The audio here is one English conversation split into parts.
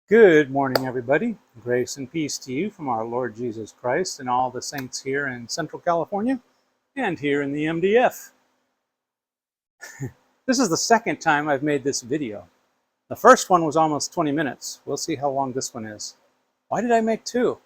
Good morning, everybody. Grace and peace to you from our Lord Jesus Christ and all the saints here in Central California and here in the MDF. This is the second time I've made this video. The first one was almost 20 minutes. We'll see how long this one is. Why did I make two?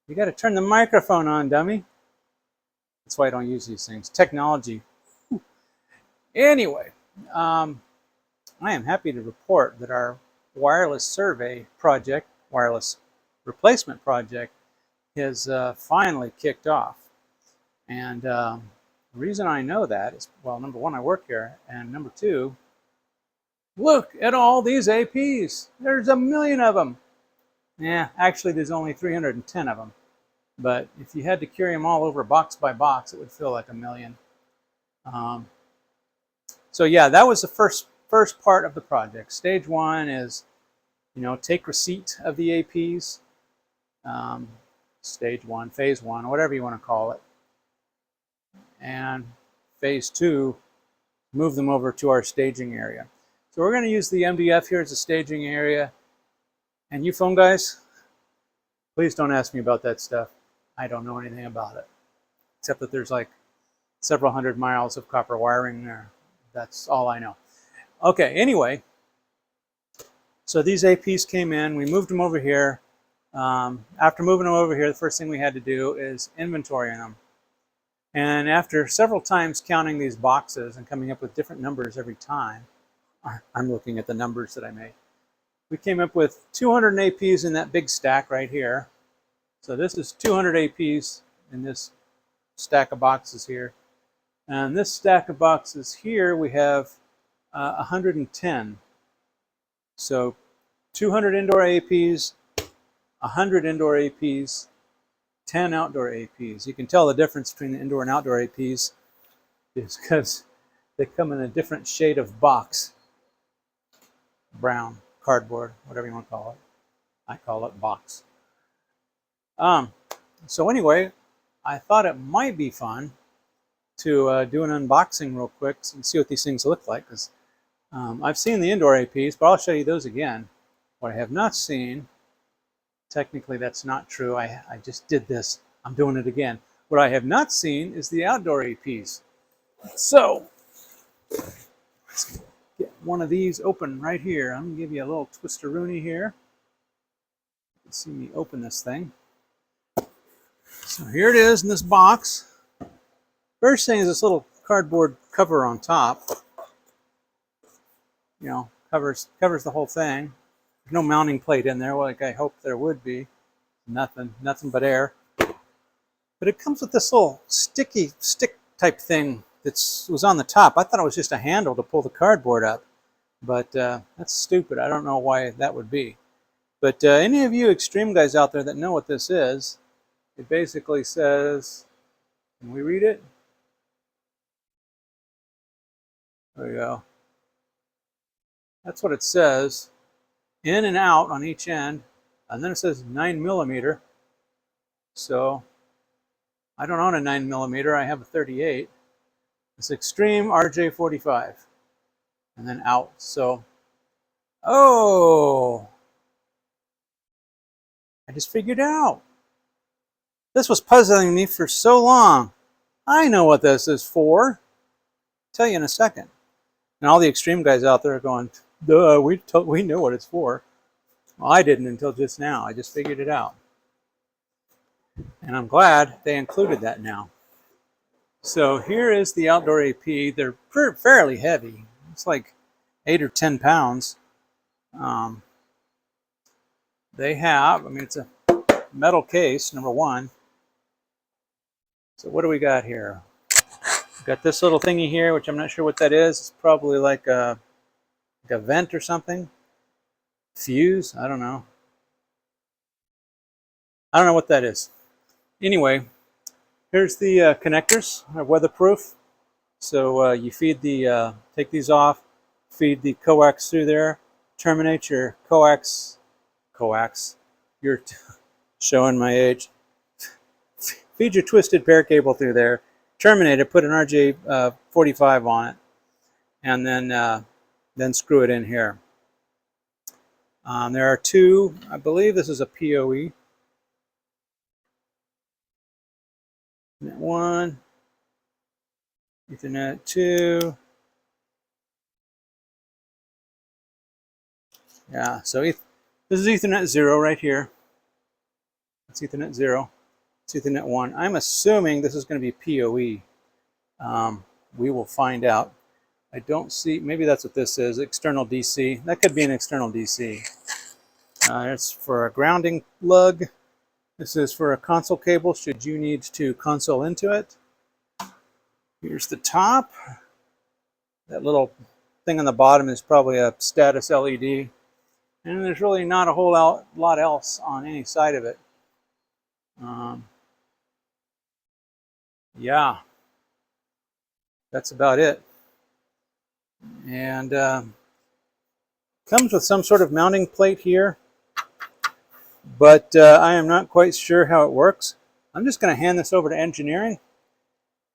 You got to turn the microphone on, dummy. That's why I don't use these things. Technology. Anyway, I am happy to report that our wireless survey project, wireless replacement project, has finally kicked off. And the reason I know that is, well, number one, I work here, and number two, look at all these APs. There's 1 million of them. Yeah, actually there's only 310 of them. But if you had to carry them all over box by box, it would feel like 1 million. So yeah, that was the first part of the project. Stage one is, take receipt of the APs, stage one, phase one, whatever you want to call it. And phase two, move them over to our staging area. So we're going to use the MDF here as a staging area. And you phone guys, please don't ask me about that stuff. I don't know anything about it, except that there's like several hundred miles of copper wiring there. That's all I know. Okay, anyway, so these APs came in, we moved them over here. After moving them over here, the first thing we had to do is inventory them. And after several times counting these boxes and coming up with different numbers every time, I'm looking at the numbers that I made. We came up with 200 APs in that big stack right here. So this is 200 APs in this stack of boxes here. And this stack of boxes here, we have 110. So 200 indoor APs, 100 indoor APs, 10 outdoor APs. You can tell the difference between the indoor and outdoor APs is because they come in a different shade of box. Brown, cardboard, whatever you want to call it. I call it box. So anyway, I thought it might be fun to do an unboxing real quick and see what these things look like. Because I've seen the indoor APs, but I'll show you those again. What I have not seen, technically that's not true. I just did this. I'm doing it again. What I have not seen is the outdoor APs. So let's get one of these open right here. I'm going to give you a little twister-rooney here. You can see me open this thing. So here it is in this box. First thing is this little cardboard cover on top. Covers the whole thing. There's no mounting plate in there like I hoped there would be. Nothing but air. But it comes with this little sticky stick type thing that was on the top. I thought it was just a handle to pull the cardboard up. But that's stupid. I don't know why that would be. But any of you extreme guys out there that know what this is, it basically says, can we read it? There we go. That's what it says. In and out on each end. And then it says 9mm. So I don't own a 9mm. I have a 38. It's Extreme RJ45. And then out. So, oh, I just figured out. This was puzzling me for so long. I know what this is for. I'll tell you in a second. And all the extreme guys out there are going, duh, we know what it's for. Well, I didn't until just now. I just figured it out. And I'm glad they included that now. So here is the outdoor AP. They're fairly heavy. It's like 8 or 10 pounds. They have, it's a metal case, number one. So what do we got here? We've got this little thingy here, which I'm not sure what that is. It's probably like a vent or something. Fuse? I don't know. I don't know what that is. Anyway, here's the connectors. They're weatherproof. So you feed take these off, feed the coax through there, terminate your coax. You're showing my age. Feed your twisted pair cable through there, terminate it, put an RJ45 on it, and then screw it in here. There are two, I believe this is a PoE. Ethernet 1, Ethernet 2. Yeah, so this is Ethernet 0 right here. That's Ethernet 0. It's Ethernet 1. I'm assuming this is going to be PoE. We will find out. I don't see, maybe that's what this is, external DC. That could be an external DC. It's for a grounding lug. This is for a console cable should you need to console into it. Here's the top. That little thing on the bottom is probably a status LED. And there's really not a whole lot else on any side of it. Yeah, that's about it. And comes with some sort of mounting plate here, but I am not quite sure how it works. I'm just going to hand this over to engineering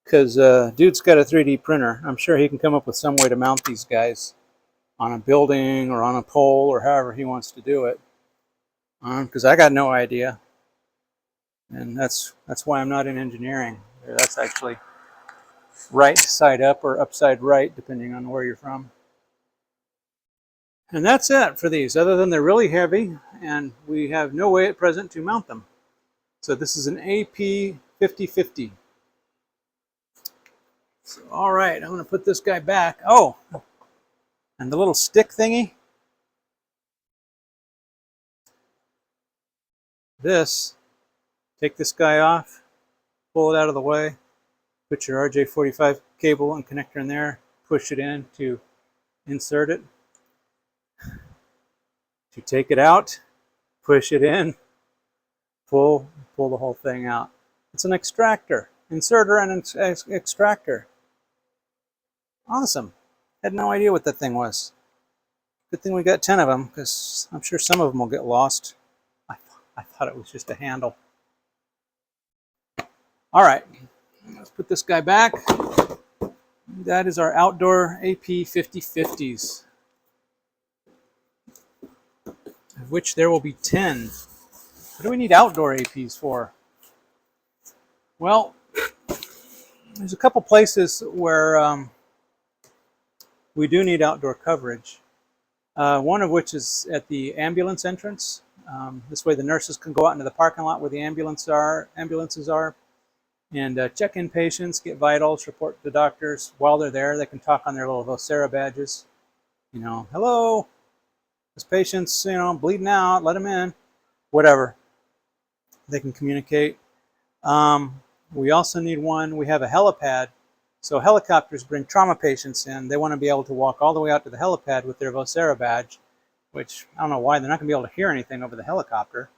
because dude's got a 3D printer. I'm sure he can come up with some way to mount these guys on a building or on a pole or however he wants to do it. Because I got no idea, and that's why I'm not in engineering. That's actually right side up or upside right, depending on where you're from. And that's it for these, other than they're really heavy, and we have no way at present to mount them. So this is an AP 5050. So, all right, I'm going to put this guy back. Oh, and the little stick thingy. This, take this guy off, pull it out of the way, put your RJ45 cable and connector in there, push it in to insert it. To take it out, push it in, pull the whole thing out. It's an extractor, inserter and an extractor. Awesome. Had no idea what that thing was. Good thing we got 10 of them, because I'm sure some of them will get lost. I thought it was just a handle. All right, let's put this guy back. That is our outdoor AP 5050s, of which there will be 10. What do we need outdoor APs for? Well, there's a couple places where we do need outdoor coverage. One of which is at the ambulance entrance. This way the nurses can go out into the parking lot where the ambulances are, and check in patients, get vitals, report to the doctors. While they're there, they can talk on their little Vocera badges. You know, hello, this patient's, bleeding out, let him in, whatever. They can communicate. We also need one, we have a helipad. So helicopters bring trauma patients in. They want to be able to walk all the way out to the helipad with their Vocera badge, which I don't know why they're not going to be able to hear anything over the helicopter.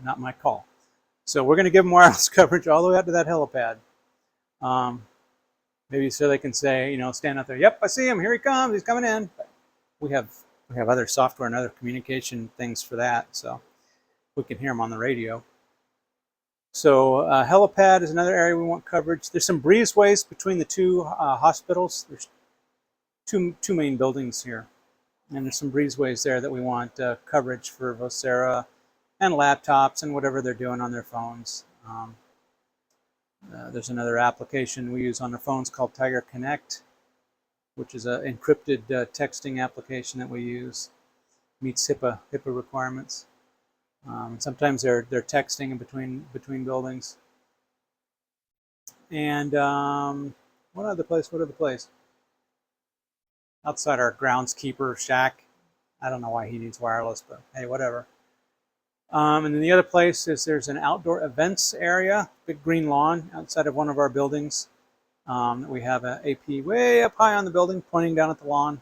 Not my call. So we're going to give them wireless coverage all the way out to that helipad. Maybe so they can say, stand out there, yep, I see him, here he comes, he's coming in. But we have other software and other communication things for that, so we can hear them on the radio. So helipad is another area we want coverage. There's some breezeways between the two hospitals. There's two main buildings here, and there's some breezeways there that we want coverage for Vocera and laptops and whatever they're doing on their phones. There's another application we use on the phones called Tiger Connect, which is an encrypted texting application that we use. Meets HIPAA requirements. Sometimes they're texting in between buildings. And what other place? Outside our groundskeeper shack. I don't know why he needs wireless, but hey, whatever. And then the other place is there's an outdoor events area, big green lawn outside of one of our buildings. We have an AP way up high on the building pointing down at the lawn.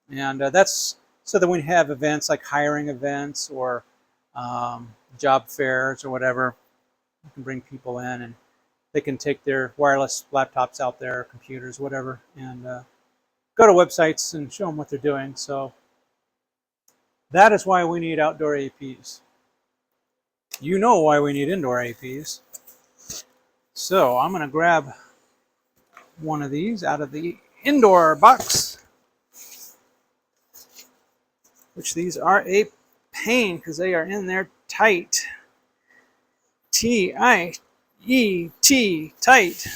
And that's so that when we have events like hiring events or job fairs or whatever, you can bring people in and they can take their wireless laptops out there, computers, whatever, and go to websites and show them what they're doing. So that is why we need outdoor APs. You know why we need indoor APs. So I'm going to grab one of these out of the indoor box. which these are a pain because they are in there tight. T-I-E-T, tight.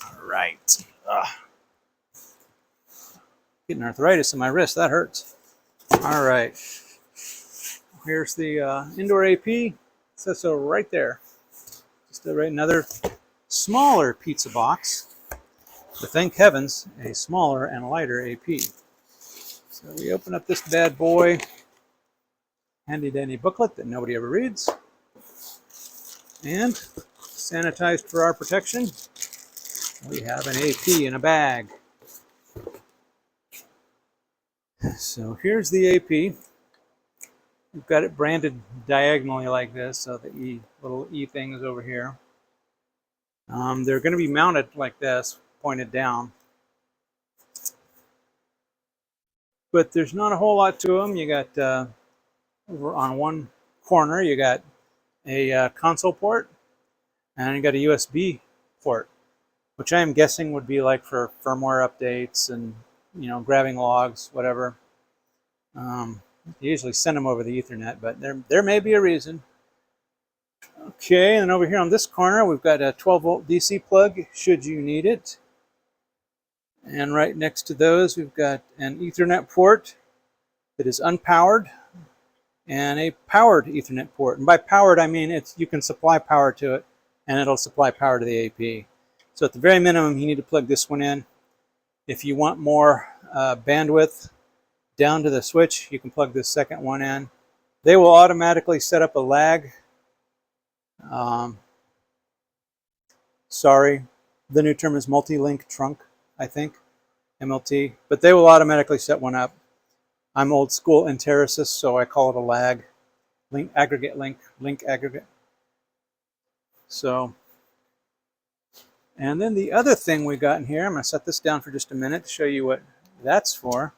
All right. Ugh. Getting arthritis in my wrist, that hurts. All right. Here's the indoor AP. It says so right there. Just another smaller pizza box. But thank heavens, a smaller and lighter AP. So we open up this bad boy. Handy dandy booklet that nobody ever reads. And sanitized for our protection, we have an AP in a bag. So here's the AP. We've got it branded diagonally like this, so the little E thing is over here. They're going to be mounted like this, pointed down. But there's not a whole lot to them. You got over on one corner, you got a console port, and you got a USB port, which I am guessing would be like for firmware updates and, you know, grabbing logs, whatever. They usually send them over the Ethernet, but there may be a reason. Okay, and over here on this corner, we've got a 12-volt DC plug, should you need it. And right next to those, we've got an Ethernet port that is unpowered and a powered Ethernet port. And by powered, I mean you can supply power to it, and it'll supply power to the AP. So at the very minimum, you need to plug this one in. If you want more bandwidth down to the switch, you can plug this second one in. They will automatically set up a lag. Sorry, the new term is multi-link trunk, I think, MLT, but they will automatically set one up. I'm old school entericist, so I call it a lag. Link aggregate link aggregate. So, and then the other thing we got in here, I'm going to set this down for just a minute to show you what that's for.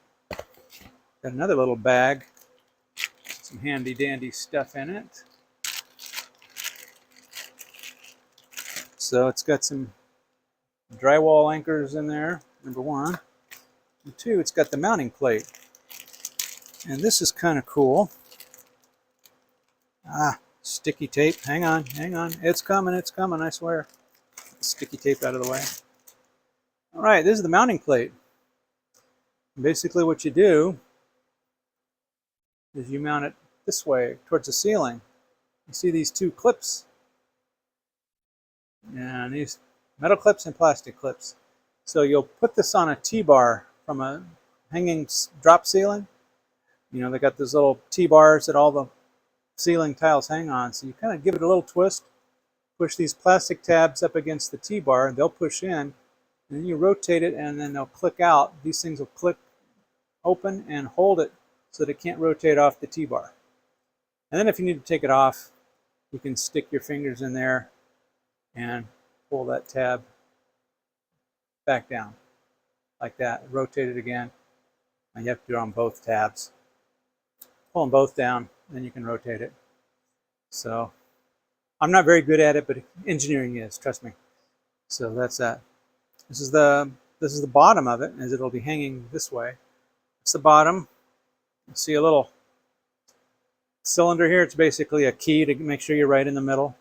Got another little bag, some handy dandy stuff in it. So it's got some drywall anchors in there, number one. And two, it's got the mounting plate. And this is kind of cool. Sticky tape. Hang on, hang on. It's coming, I swear. Sticky tape out of the way. All right, this is the mounting plate. Basically what you do is you mount it this way towards the ceiling. You see these two clips. And these metal clips and plastic clips. So you'll put this on a T-bar from a hanging drop ceiling. You know, they got those little T-bars that all the ceiling tiles hang on. So you kind of give it a little twist, push these plastic tabs up against the T-bar, and they'll push in, and then you rotate it, and then they'll click out. These things will click open and hold it so that it can't rotate off the T-bar. And then if you need to take it off, you can stick your fingers in there and pull that tab back down like that. Rotate it again, and you have to do it on both tabs. Pull them both down, then you can rotate it. So I'm not very good at it, but engineering is, trust me. So that's that. This is the bottom of it, as it'll be hanging this way. It's the bottom. You see a little cylinder here. It's basically a key to make sure you're right in the middle.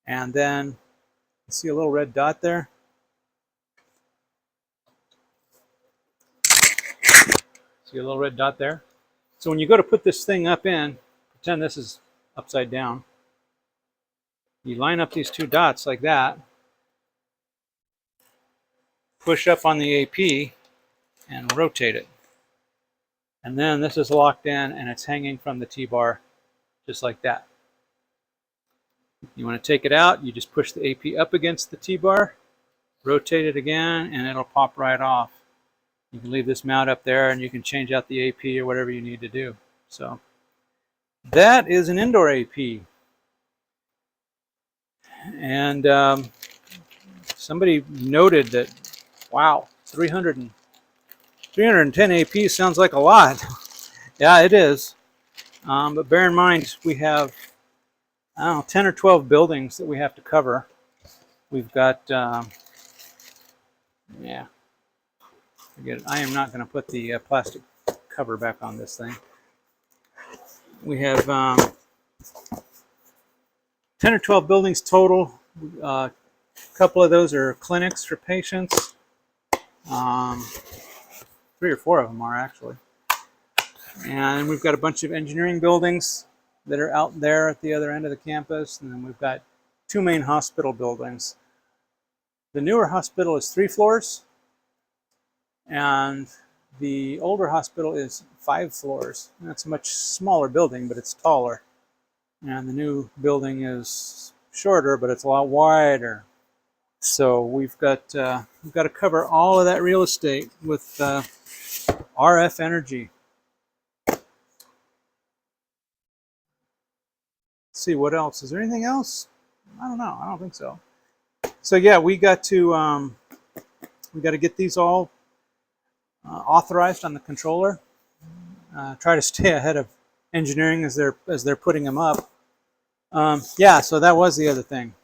And then you see a little red dot there. See a little red dot there? So when you go to put this thing up in, pretend this is upside down. You line up these two dots like that, push up on the AP, and rotate it. And then this is locked in, and it's hanging from the T-bar just like that. You want to take it out, you just push the AP up against the T-bar, rotate it again, and it'll pop right off. You can leave this mount up there, and you can change out the AP or whatever you need to do. So that is an indoor AP. And somebody noted that, wow, 310 AP sounds like a lot. Yeah, it is. But bear in mind, we have, I don't know, 10 or 12 buildings that we have to cover. We've got, yeah, Forget it. I am not going to put the plastic cover back on this thing. We have 10 or 12 buildings total. A couple of those are clinics for patients. 3 or 4 of them are actually. And we've got a bunch of engineering buildings that are out there at the other end of the campus. And then we've got 2 main hospital buildings. The newer hospital is 3 floors. And the older hospital is 5 floors. And that's a much smaller building, but it's taller. And the new building is shorter, but it's a lot wider. So we've got to cover all of that real estate with RF energy. Let's see what else. Is there anything else? I don't know. I don't think so. So yeah, we got to get these all authorized on the controller. Try to stay ahead of engineering as they're putting them up. Yeah, so that was the other thing.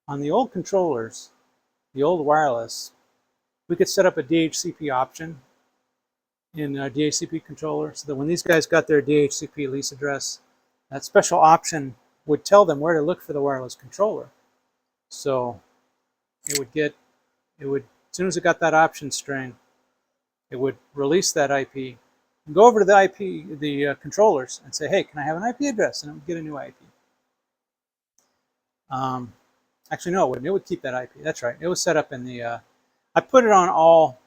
On the old controllers, the old wireless, we could set up a DHCP option in a DHCP controller so that when these guys got their DHCP lease address, that special option would tell them where to look for the wireless controller. So it would, as soon as it got that option string, it would release that IP, and go over to the controllers and say, hey, can I have an IP address? And it would get a new IP. Actually, no, it wouldn't. It would keep that IP. That's right. It was set up in the, I put it on all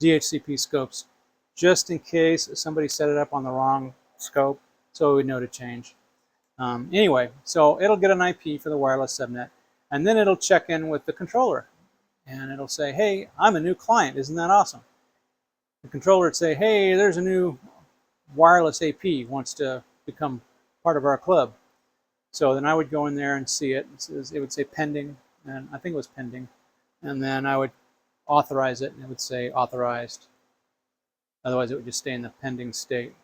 DHCP scopes just in case somebody set it up on the wrong scope, so we would know to change. Anyway, so it'll get an IP for the wireless subnet, and then it'll check in with the controller. And it'll say, hey, I'm a new client. Isn't that awesome? The controller would say, hey, there's a new wireless AP wants to become part of our club. So then I would go in there and see it. It would say pending, and I think it was pending. And then I would authorize it, and it would say authorized. Otherwise, it would just stay in the pending state.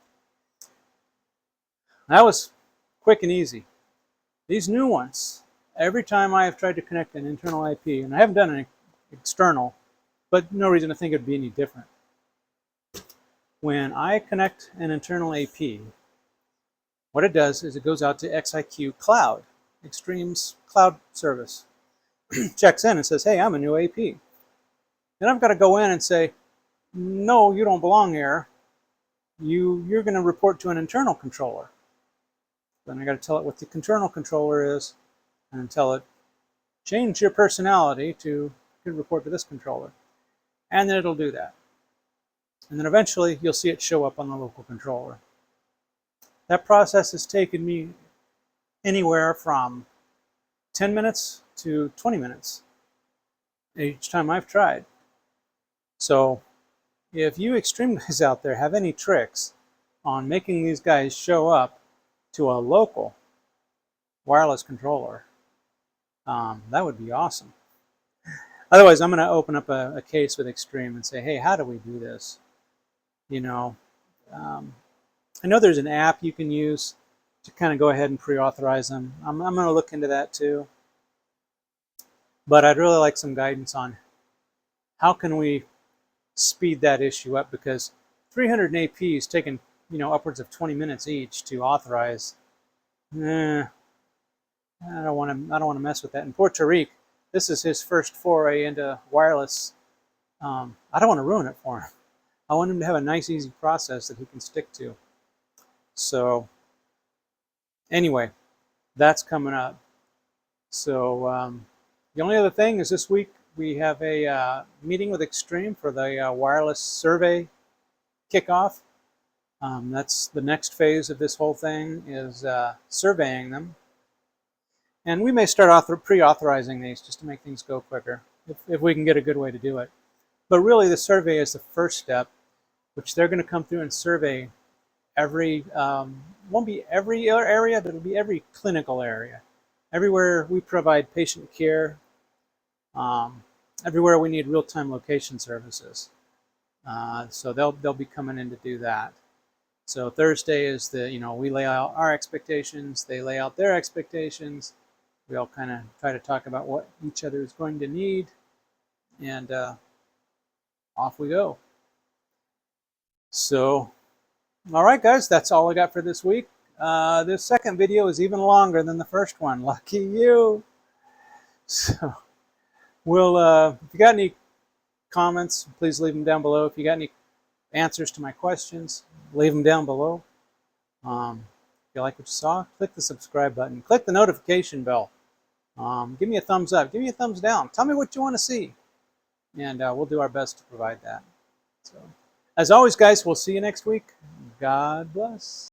That was quick and easy. These new ones, every time I have tried to connect an internal IP, and I haven't done any external, but no reason to think it would be any different. When I connect an internal AP, what it does is it goes out to XIQ Cloud, Extreme's cloud service, checks in and says, hey, I'm a new AP. Then I've got to go in and say, no, you don't belong here. You're going to report to an internal controller. Then I got to tell it what the internal controller is and tell it, change your personality to report to this controller. And then it'll do that. And then eventually you'll see it show up on the local controller. That process has taken me anywhere from 10 minutes to 20 minutes each time I've tried. So if you extreme guys out there have any tricks on making these guys show up to a local wireless controller, that would be awesome. Otherwise, I'm going to open up a case with Extreme and say, hey, how do we do this? You know, I know there's an app you can use to kind of go ahead and pre-authorize them. I'm going to look into that too. But I'd really like some guidance on how can we speed that issue up, because 300 APs taking, you know, upwards of 20 minutes each to authorize. I don't want to mess with that. In Puerto Rico, this is his first foray into wireless. I don't want to ruin it for him. I want him to have a nice, easy process that he can stick to. So anyway, that's coming up. So the only other thing is this week we have a meeting with Extreme for the wireless survey kickoff. That's the next phase of this whole thing, is surveying them. And we may start pre-authorizing these just to make things go quicker, if we can get a good way to do it. But really the survey is the first step, which they're going to come through and survey every, won't be every area, but it'll be every clinical area. Everywhere we provide patient care, everywhere we need real-time location services. So they'll be coming in to do that. So Thursday is we lay out our expectations, they lay out their expectations, We all kind of try to talk about what each other is going to need, and off we go. So, all right, guys, that's all I got for this week. This second video is even longer than the first one. Lucky you. So, if you got any comments, please leave them down below. If you got any answers to my questions, leave them down below. If you like what you saw, click the subscribe button. Click the notification bell. Give me a thumbs up. Give me a thumbs down. Tell me what you want to see. And we'll do our best to provide that. So, as always, guys, we'll see you next week. God bless.